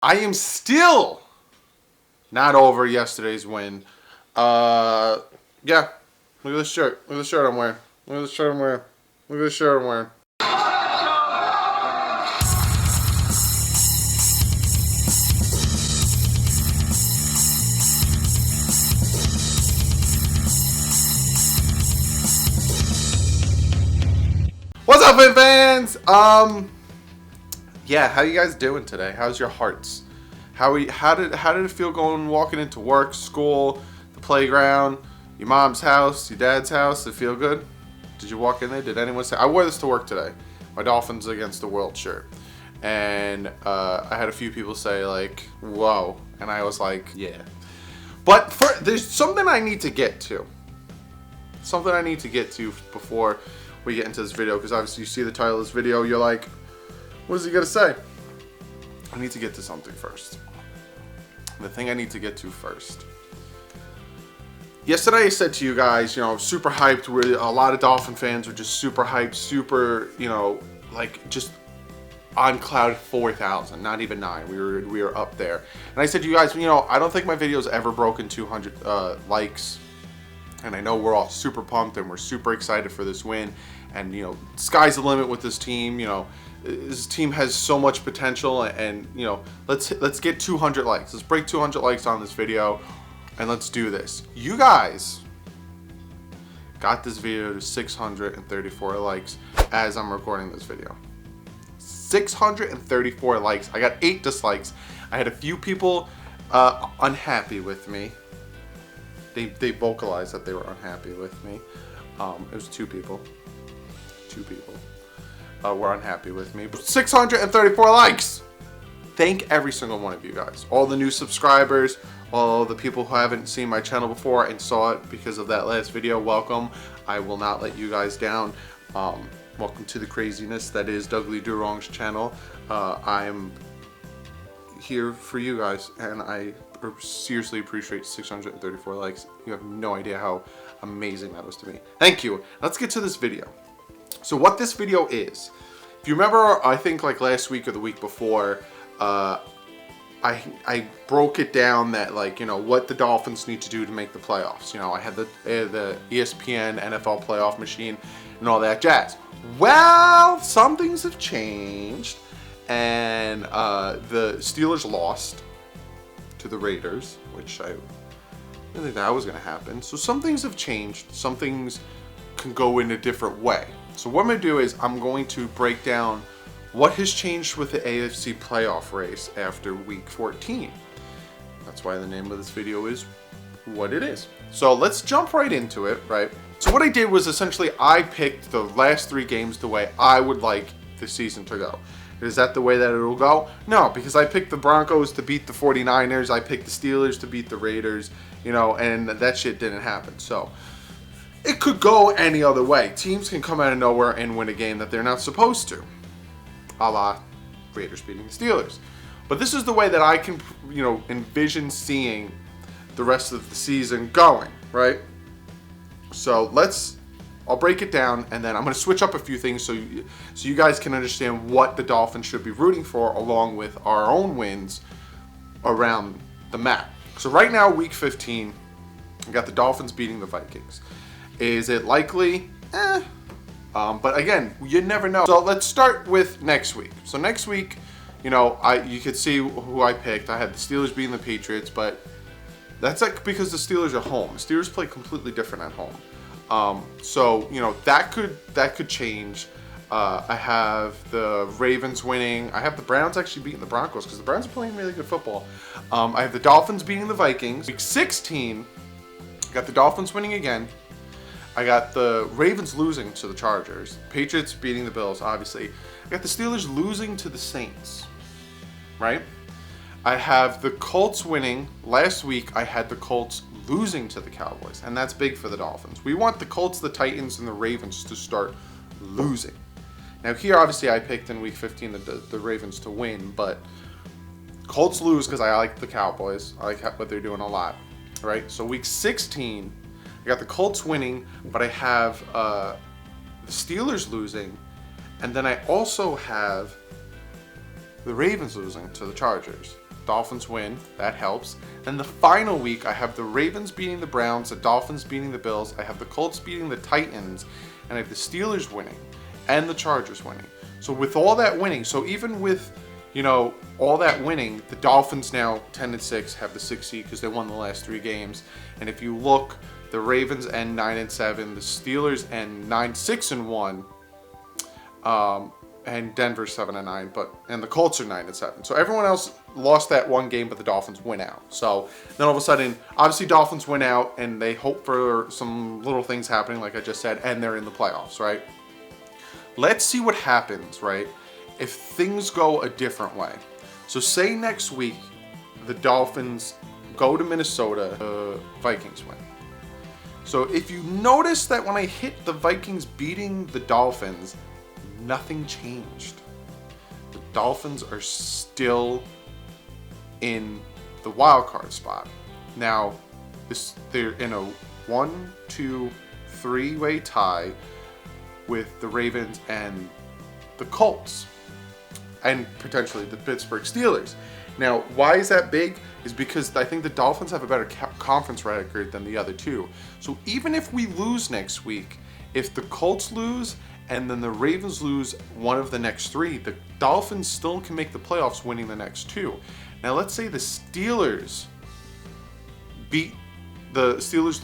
I am still not over yesterday's win. Yeah. Look at this shirt. Look at the shirt I'm wearing. Look at the shirt I'm wearing. Look at the shirt I'm wearing. What's up, fans? Yeah, how you guys doing today? How's your hearts? How did it feel walking into work, school, the playground, your mom's house, your dad's house? Did it feel good? Did you walk in there? Did anyone say? I wore this to work today, my Dolphins against the world shirt, and I had a few people say like, "Whoa," and I was like, "Yeah." But there's something I need to get to. Something I need to get to before we get into this video, because obviously you see the title of this video, you're like, what is he gonna say? I need to get to something first. The thing I need to get to first. Yesterday I said to you guys, super hyped. A lot of Dolphin fans were just super hyped, super, like just on cloud 4,000, not even 9. We were up there. And I said to you guys, I don't think my video's ever broken 200 likes. And I know we're all super pumped and we're super excited for this win. And, sky's the limit with this team. This team has so much potential. And, let's get 200 likes. Let's break 200 likes on this video. And let's do this. You guys got this video to 634 likes as I'm recording this video. 634 likes. I got 8 dislikes. I had a few people unhappy with me. They vocalized that they were unhappy with me. It was 2 people. 2 people were unhappy with me. But 634 likes! Thank every single one of you guys. All the new subscribers, all the people who haven't seen my channel before and saw it because of that last video, welcome. I will not let you guys down. Welcome to the craziness that is DouglieDoWrong's channel. I'm here for you guys, and I seriously appreciate 634 likes. You have no idea how amazing that was to me. Thank you. Let's get to this video. So what this video is, if you remember, I think like last week or the week before, I broke it down that what the Dolphins need to do to make the playoffs. I had the ESPN NFL playoff machine and all that jazz. Well, some things have changed, and the Steelers lost to the Raiders, which I didn't think that was going to happen. So some things have changed. Some things can go in a different way. So what I'm going to do is I'm going to break down what has changed with the AFC playoff race after week 14. That's why the name of this video is what it is. So let's jump right into it, right? So what I did was essentially I picked the last 3 games the way I would like the season to go. Is that the way that it'll go? No, because I picked the Broncos to beat the 49ers. I picked the Steelers to beat the Raiders, and that shit didn't happen. So it could go any other way. Teams can come out of nowhere and win a game that they're not supposed to. A la Raiders beating the Steelers. But this is the way that I can, envision seeing the rest of the season going, right? So I'll break it down, and then I'm going to switch up a few things so you guys can understand what the Dolphins should be rooting for, along with our own wins around the map. So right now, week 15, we got the Dolphins beating the Vikings. Is it likely? But again, you never know. So let's start with next week. So next week, you could see who I picked. I had the Steelers beating the Patriots, but that's because the Steelers are home. The Steelers play completely different at home. So that could change. I have the Ravens winning. I have the Browns actually beating the Broncos because the Browns are playing really good football. I have the Dolphins beating the Vikings. Week 16, I got the Dolphins winning again. I got the Ravens losing to the Chargers. Patriots beating the Bills, obviously. I got the Steelers losing to the Saints, right? I have the Colts winning. Last week, I had the Colts losing to the Cowboys, and that's big for the Dolphins. We want the Colts, the Titans, and the Ravens to start losing. Now here, obviously, I picked in week 15 the Ravens to win, but Colts lose because I like the Cowboys. I like what they're doing a lot, right? So week 16, I got the Colts winning, but I have the Steelers losing, and then I also have the Ravens losing to the Chargers. Dolphins win. That helps. Then the final week, I have the Ravens beating the Browns, the Dolphins beating the Bills, I have the Colts beating the Titans, and I have the Steelers winning, and the Chargers winning. So with all that winning, so even with, you know, all that winning, the Dolphins now 10-6 have the 6th seed because they won the last 3 games. And if you look, the Ravens end 9-7, the Steelers end 9-6-1, and Denver's 7-9, and the Colts are 9-7. So everyone else lost that one game, but the Dolphins win out. So then all of a sudden, obviously Dolphins win out, and they hope for some little things happening, like I just said, and they're in the playoffs, right? Let's see what happens, right, if things go a different way. So say next week, the Dolphins go to Minnesota, the Vikings win. So if you notice that when I hit the Vikings beating the Dolphins, nothing changed. The Dolphins are still in the wild card spot. Now, they're in a 1, 2, 3-way tie with the Ravens and the Colts, and potentially the Pittsburgh Steelers. Now, why is that big? Is because I think the Dolphins have a better conference record than the other two. So even if we lose next week, if the Colts lose and then the Ravens lose one of the next 3, the Dolphins still can make the playoffs winning the next 2. Now let's say the Steelers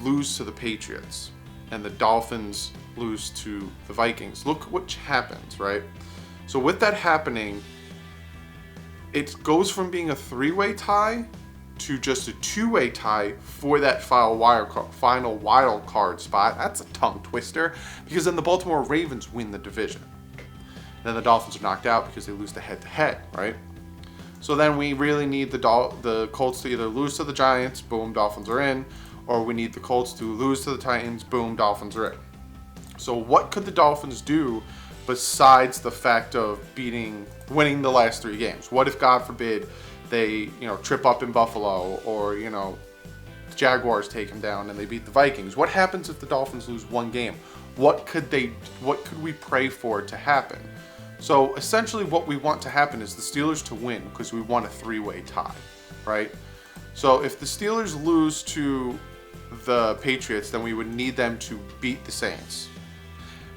lose to the Patriots and the Dolphins lose to the Vikings. Look what happens, right? So with that happening, it goes from being a 3-way tie to just a 2-way tie for that final wild card spot. That's a tongue twister, because then the Baltimore Ravens win the division. Then the Dolphins are knocked out because they lose the head-to-head, right? So then we really need the Colts to either lose to the Giants, boom, Dolphins are in, or we need the Colts to lose to the Titans, boom, Dolphins are in. So what could the Dolphins do besides the fact of winning the last 3 games? What if, God forbid, they, trip up in Buffalo, or, the Jaguars take them down and they beat the Vikings? What happens if the Dolphins lose 1 game? What could we pray for to happen? So essentially what we want to happen is the Steelers to win, because we want a 3-way tie, right? So if the Steelers lose to the Patriots, then we would need them to beat the Saints.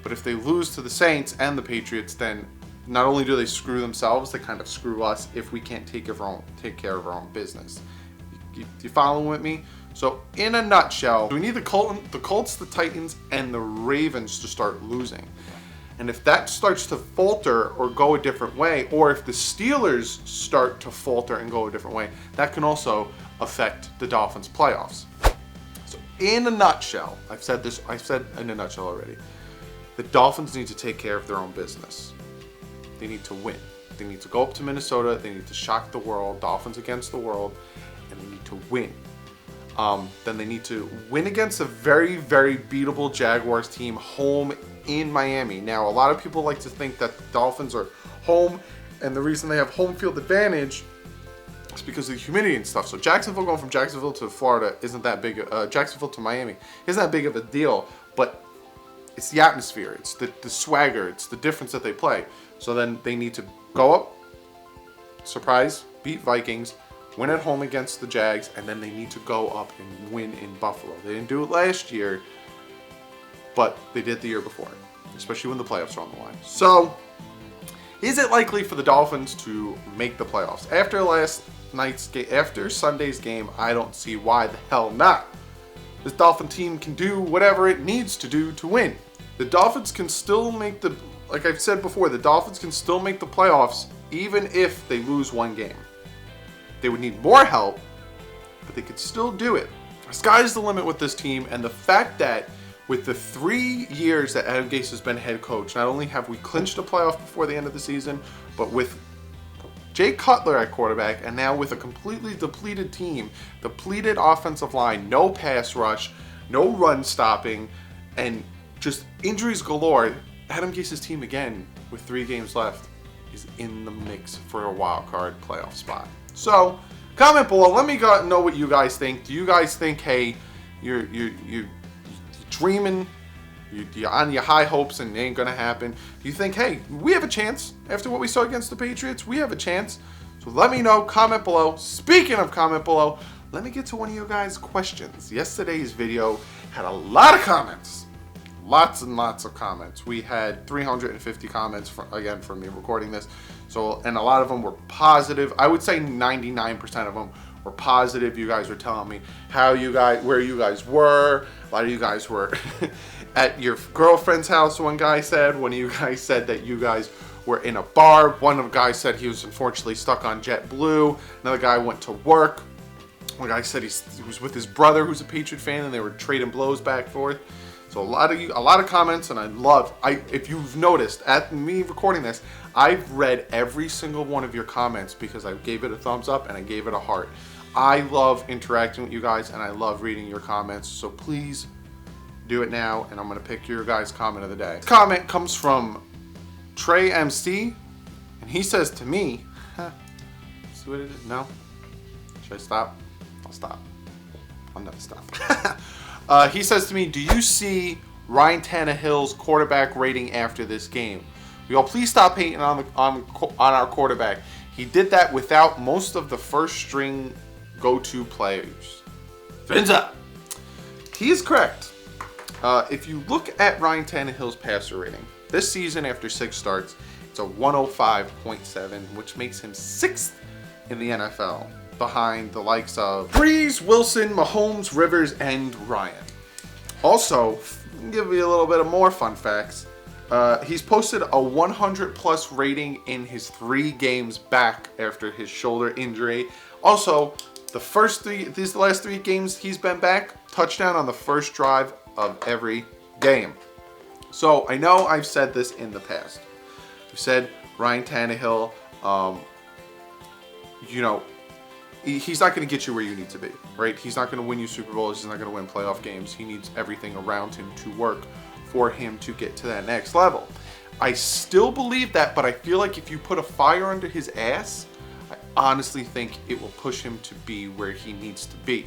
But if they lose to the Saints and the Patriots, then not only do they screw themselves, they kind of screw us if we can't take care of our own business. You following with me? So in a nutshell, we need the Colts, the Titans, and the Ravens to start losing. And if that starts to falter or go a different way, or if the Steelers start to falter and go a different way, that can also affect the Dolphins' playoffs. So in a nutshell, I've said in a nutshell already, the Dolphins need to take care of their own business. They need to win. They need to go up to Minnesota. They need to shock the world, Dolphins against the world, and they need to win. Then they need to win against a very, very beatable Jaguars team home in Miami. Now, a lot of people like to think that the Dolphins are home, and the reason they have home field advantage is because of the humidity and stuff. So going from Jacksonville to Florida isn't that big. Jacksonville to Miami isn't that big of a deal, but it's the atmosphere, it's the swagger, it's the difference that they play. So then they need to go up, surprise, beat Vikings, win at home against the Jags, and then they need to go up and win in Buffalo. They didn't do it last year, but they did the year before, especially when the playoffs are on the line. So, is it likely for the Dolphins to make the playoffs? After Sunday's game, I don't see why the hell not. This Dolphin team can do whatever it needs to do to win. The Dolphins can still like I've said before, the Dolphins can still make the playoffs even if they lose 1 game. They would need more help, but they could still do it. The sky's the limit with this team, and the fact that with the 3 years that Adam Gase has been head coach, not only have we clinched a playoff before the end of the season, but with Jay Cutler at quarterback, and now with a completely depleted team, depleted offensive line, no pass rush, no run stopping, and just injuries galore, Adam Gase's team, again, with 3 games left, is in the mix for a wild card playoff spot. So, comment below. Let me know what you guys think. Do you guys think, hey, you're dreaming, you're on your high hopes and it ain't gonna happen? Do you think, hey, we have a chance after what we saw against the Patriots? We have a chance. So So let me know, comment below. Speaking of comment below, let me get to one of you guys' questions. Yesterday's video had a lot of comments. Lots and lots of comments. We had 350 comments from me recording this. So, and a lot of them were positive. I would say 99% of them were positive. You guys were telling me where you guys were. A lot of you guys were at your girlfriend's house, one guy said. One of you guys said that you guys were in a bar. One of the guys said he was unfortunately stuck on JetBlue. Another guy went to work. One guy said he was with his brother who's a Patriot fan and they were trading blows back and forth. So a lot of comments, and if you've noticed at me recording this, I've read every single one of your comments because I gave it a thumbs up and I gave it a heart. I love interacting with you guys and I love reading your comments. So please do it now, and I'm gonna pick your guys' comment of the day. This comment comes from Trey MC, and he says to me, see what it is? No? Should I stop? I'll stop. I'll never stop. He says to me, do you see Ryan Tannehill's quarterback rating after this game? We all please stop hating on our quarterback. He did that without most of the first string go-to players. Fins up. He is correct. If you look at Ryan Tannehill's passer rating, this season after 6 starts, it's a 105.7, which makes him 6th in the NFL, behind the likes of Breeze, Wilson, Mahomes, Rivers, and Ryan. Also, give you a little bit of more fun facts. He's posted a 100+ rating in his 3 games back after his shoulder injury. Also, these last 3 games he's been back, touchdown on the first drive of every game. So I know I've said this in the past. I've said Ryan Tannehill, he's not going to get you where you need to be, right? He's not going to win you Super Bowls. He's not going to win playoff games. He needs everything around him to work for him to get to that next level. I still believe that, but I feel like if you put a fire under his ass, I honestly think it will push him to be where he needs to be.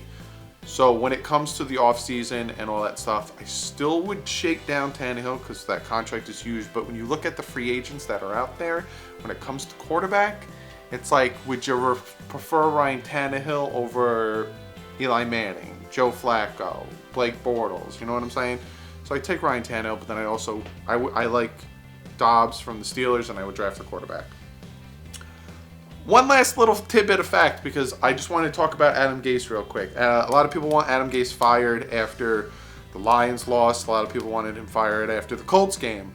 So when it comes to the offseason and all that stuff, I still would shake down Tannehill because that contract is huge. But when you look at the free agents that are out there, when it comes to quarterback, it's like, would you prefer Ryan Tannehill over Eli Manning, Joe Flacco, Blake Bortles? You know what I'm saying? So I take Ryan Tannehill, but then I like Dobbs from the Steelers, and I would draft a quarterback. One last little tidbit of fact, because I just wanted to talk about Adam Gase real quick. A lot of people want Adam Gase fired after the Lions lost. A lot of people wanted him fired after the Colts game.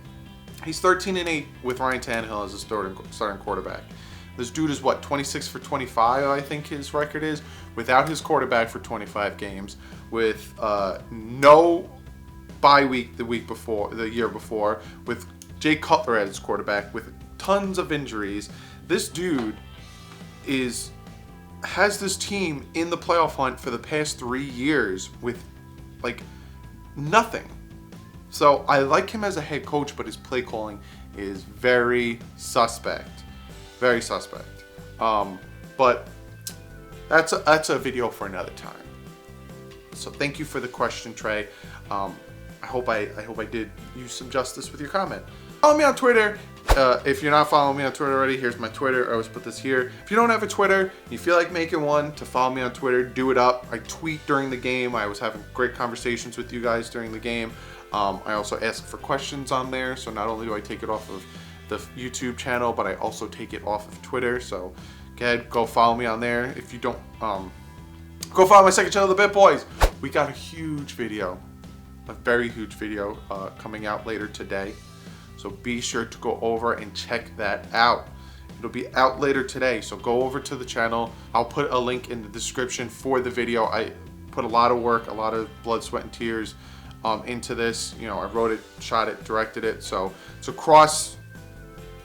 He's 13-8 with Ryan Tannehill as a starting quarterback. This dude is, 26 for 25, I think his record is, without his quarterback for 25 games, with no bye week the year before, with Jay Cutler as his quarterback, with tons of injuries. This dude has this team in the playoff hunt for the past 3 years with nothing. So I like him as a head coach, but his play calling is very suspect. Very suspect. But that's a video for another time. So thank you for the question, Trey. I hope I did you some justice with your comment. Follow me on Twitter. If you're not following me on Twitter already, here's my Twitter. I always put this here. If you don't have a Twitter, you feel like making one, to follow me on Twitter, do it up. I tweet during the game. I was having great conversations with you guys during the game. I also ask for questions on there. So not only do I take it off of the YouTube channel, but I also take it off of Twitter. So go follow me on there. If you don't, go follow my second channel, the BitBoys. We got a huge video, a very huge video coming out later today. So be sure to go over and check that out. It'll be out later today, so go over to the channel. I'll put a link in the description for the video. I put a lot of work, a lot of blood, sweat, and tears into this. I wrote it, shot it, directed it. So it's a cross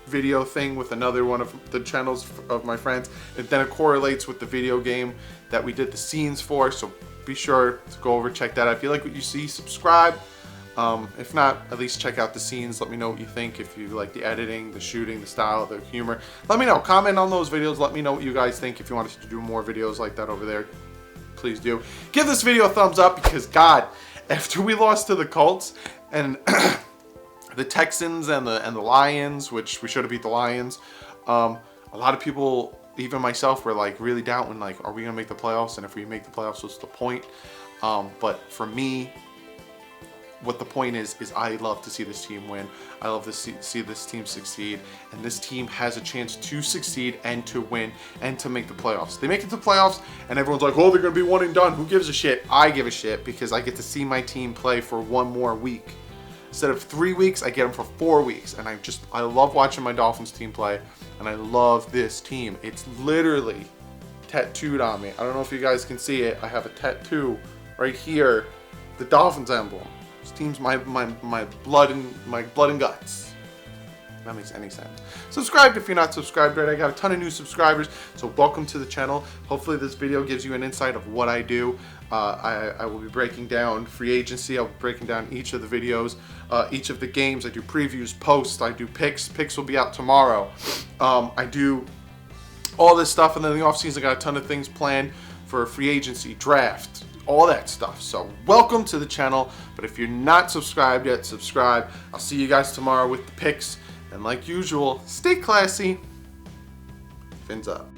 video thing with another one of the channels of my friends. And then it correlates with the video game that we did the scenes for. So be sure to go over, check that out. If you like what you see, subscribe. If not, at least check out the scenes. Let me know what you think. If you like the editing, the shooting, the style, the humor, let me know. Comment on those videos. Let me know what you guys think. If you want us to do more videos like that over there, please do. Give this video a thumbs up, because God, after we lost to the Colts and the Texans and the Lions, which we should have beat the Lions, a lot of people even myself were like really doubting, like, are we gonna make the playoffs? And if we make the playoffs, what's the point? But for me, what the point is I love to see this team win. I love to see this team succeed, and this team has a chance to succeed and to win and to make the playoffs. They make it to the playoffs, and everyone's like, oh, they're gonna be one and done. Who gives a shit? I give a shit, because I get to see my team play for one more week. Instead of 3 weeks, I get them for 4 weeks, and I love watching my Dolphins team play, and I love this team. It's literally tattooed on me. I don't know if you guys can see it. I have a tattoo right here, the Dolphins emblem. This team's my blood and guts. If that makes any sense. Subscribe if you're not subscribed already. I got a ton of new subscribers, so welcome to the channel. Hopefully this video gives you an insight of what I do. I will be breaking down free agency. I'll be breaking down each of the videos, each of the games. I do previews, posts, I do picks. Picks will be out tomorrow. I do all this stuff, and then in the offseason I got a ton of things planned for free agency, draft, all that stuff. So welcome to the channel. But if you're not subscribed yet, subscribe. I'll see you guys tomorrow with the picks. And like usual, stay classy. Fins up.